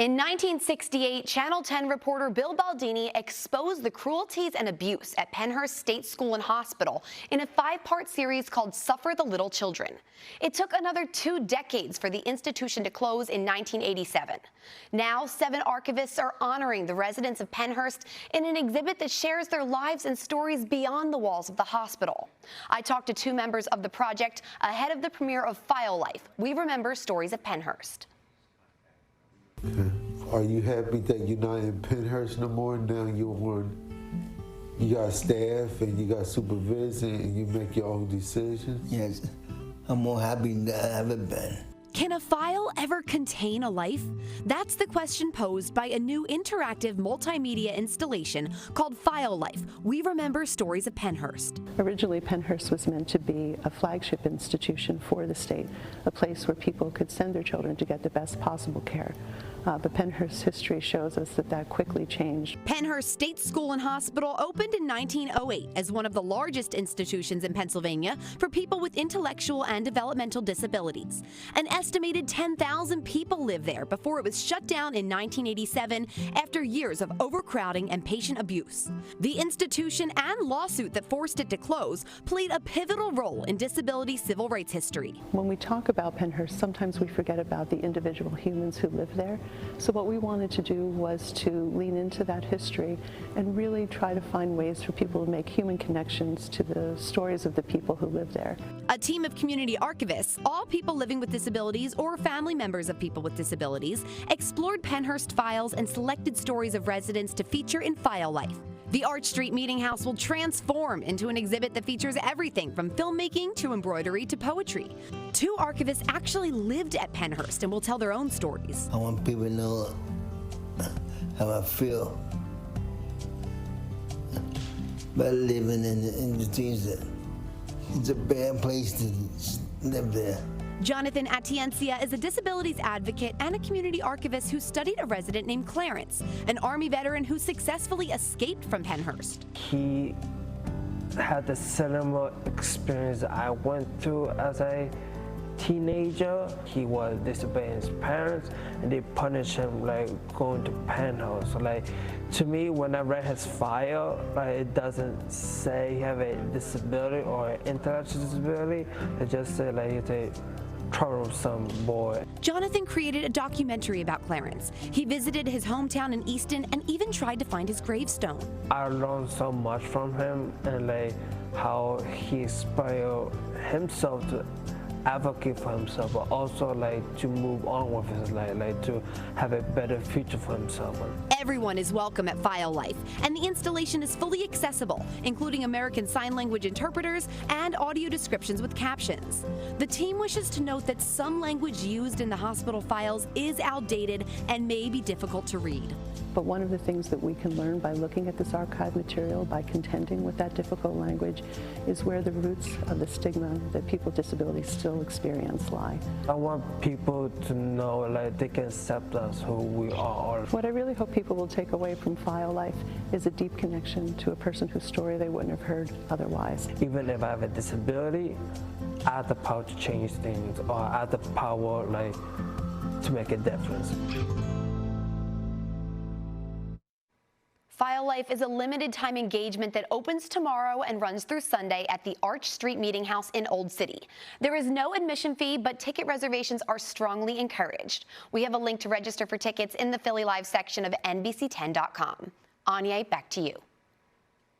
In 1968, Channel 10 reporter Bill Baldini exposed the cruelties and abuse at Pennhurst State School and Hospital in a 5-part series called Suffer the Little Children. It took another 2 decades for the institution to close in 1987. Now, 7 archivists are honoring the residents of Pennhurst in an exhibit that shares their lives and stories beyond the walls of the hospital. I talked to 2 members of the project ahead of the premiere of File Life: We Remember Stories at Pennhurst. Are you happy that you're not in Pennhurst no more? Now you got staff and you got supervision and you make your own decisions? Yes, I'm more happy than I've ever been. Can a file ever contain a life? That's the question posed by a new interactive multimedia installation called File Life: We Remember Stories of Pennhurst. Originally, Pennhurst was meant to be a flagship institution for the state, a place where people could send their children to get the best possible care. But Pennhurst's history shows us that that quickly changed. Pennhurst State School and Hospital opened in 1908 as one of the largest institutions in Pennsylvania for people with intellectual and developmental disabilities. An estimated 10,000 people lived there before it was shut down in 1987 after years of overcrowding and patient abuse. The institution and lawsuit that forced it to close played a pivotal role in disability civil rights history. When we talk about Pennhurst, sometimes we forget about the individual humans who live there. So what we wanted to do was to lean into that history and really try to find ways for people to make human connections to the stories of the people who live there. A team of community archivists, all people living with disabilities or family members of people with disabilities, explored Pennhurst files and selected stories of residents to feature in File Life. The Arch Street Meeting House will transform into an exhibit that features everything from filmmaking to embroidery to poetry. 2 archivists actually lived at Pennhurst and will tell their own stories. I want people to know how I feel about living in the things that it's a bad place to live there. Jonathan Atiencia is a disabilities advocate and a community archivist who studied a resident named Clarence, an Army veteran who successfully escaped from Pennhurst. He had the similar experience I went through as a teenager. He was disobeying his parents and they punished him like going to Pennhurst. Like, to me, when I read his file, like, it doesn't say he have a disability or an intellectual disability. It just said like he's a troublesome boy. Jonathan created a documentary about Clarence. He visited his hometown in Easton and even tried to find his gravestone. I learned so much from him and like how he inspired himself to advocate for himself, but also like to move on with his life, like to have a better future for himself. Everyone is welcome at File Life, and the installation is fully accessible, including American Sign Language interpreters and audio descriptions with captions. The team wishes to note that some language used in the hospital files is outdated and may be difficult to read. But one of the things that we can learn by looking at this archive material, by contending with that difficult language, is where the roots of the stigma that people with disabilities still experience lie. I want people to know like they can accept us who we are. What I really hope people will take away from File Life is a deep connection to a person whose story they wouldn't have heard otherwise. Even if I have a disability, I have the power to change things, or I have the power like to make a difference. File Life is a limited-time engagement that opens tomorrow and runs through Sunday at the Arch Street Meeting House in Old City. There is no admission fee, but ticket reservations are strongly encouraged. We have a link to register for tickets in the Philly Live section of NBC10.com. Anya, back to you.